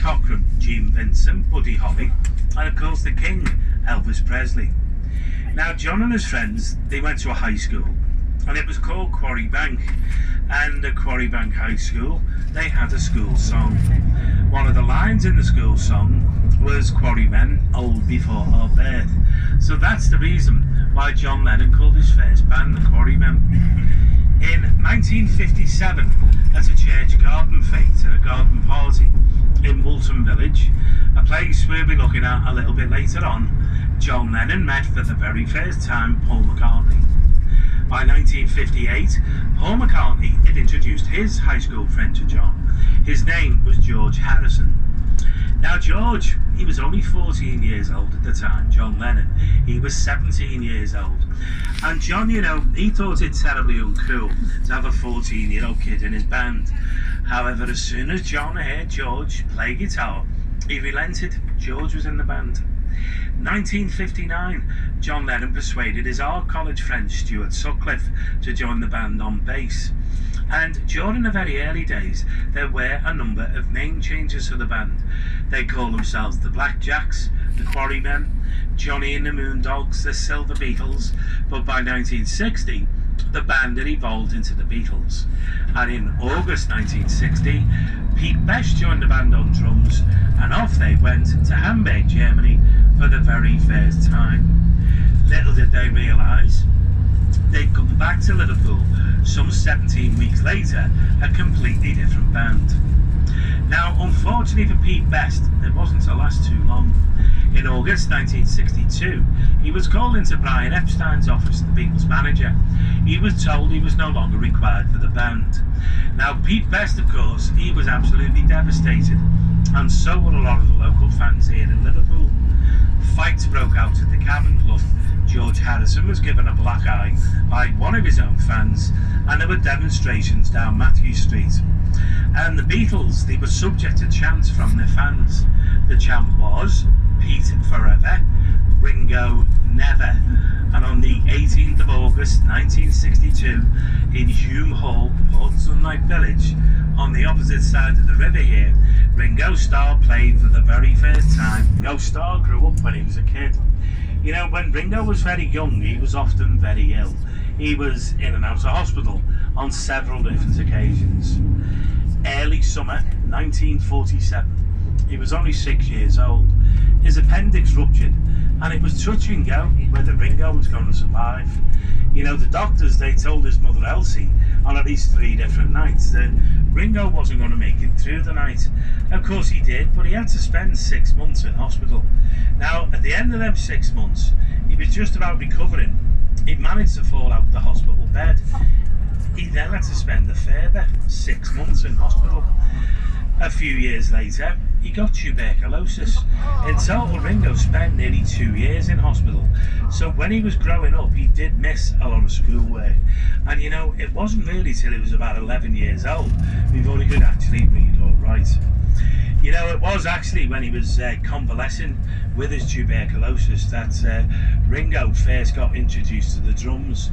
Cochrane, Gene Vincent, Buddy Holly, and of course the King, Elvis Presley. Now John and his friends, they went to a high school, and it was called Quarrymen. And at Quarrymen High School, they had a school song. One of the lines in the school song was Quarrymen, old before our birth. So that's the reason why John Lennon called his first band the Quarrymen. In 1957, at a church garden fete at a garden party in Woolton Village, a place we'll be looking at a little bit later on, John Lennon met for the very first time Paul McCartney. By 1958, Paul McCartney had introduced his high school friend to John. His name was George Harrison. Now George, he was only 14 years old at the time. John Lennon, he was 17 years old. And John, you know, he thought it terribly uncool to have a 14-year-old kid in his band. However, as soon as John heard George play guitar, he relented. George was in the band. 1959, John Lennon persuaded his art college friend Stuart Sutcliffe to join the band on bass. And during the very early days, there were a number of name changes for the band. They called themselves the Blackjacks, the Quarrymen, Johnny and the Moondogs, the Silver Beatles, but by 1960, the band had evolved into the Beatles. And in August 1960, Pete Best joined the band on drums, and off they went to Hamburg, Germany for the very first time. Little did they realise, they'd come back to Liverpool some 17 weeks later, a completely different band. Now, unfortunately for Pete Best, it wasn't to last too long. In August 1962, he was called into Brian Epstein's office, the Beatles manager. He was told he was no longer required for the band. Now, Pete Best, of course, he was absolutely devastated, and so were a lot of the local fans here in Liverpool. Fights broke out at the Cavern club. George Harrison was given a black eye by one of his own fans, and there were demonstrations down Matthew Street. And the Beatles, they were subject to chants from their fans. The chant was, Pete forever, Ringo never. And on the 18th of August 1962, in Hume Hall, Port Sunlight Village, on the opposite side of the river here, Ringo Starr played for the very first time. Ringo Starr grew up when he was a kid. You know, when Ringo was very young, he was often very ill. He was in and out of hospital on several different occasions. Early summer 1947, he was only 6 years old. His appendix ruptured, and it was touch and go whether Ringo was going to survive. You know, the doctors, they told his mother Elsie on at least 3 different nights that Ringo wasn't going to make it through the night. Of course he did, but he had to spend 6 months in hospital. Now, at the end of them 6 months, he was just about recovering. He managed to fall out the hospital bed. He then had to spend a further 6 months in hospital. A few years later, he got tuberculosis. In total, Ringo spent nearly 2 years in hospital. So when he was growing up, he did miss a lot of schoolwork. And you know, it wasn't really till he was about 11 years old before he could actually read or write. You know, it was actually when he was convalescing with his tuberculosis that Ringo first got introduced to the drums.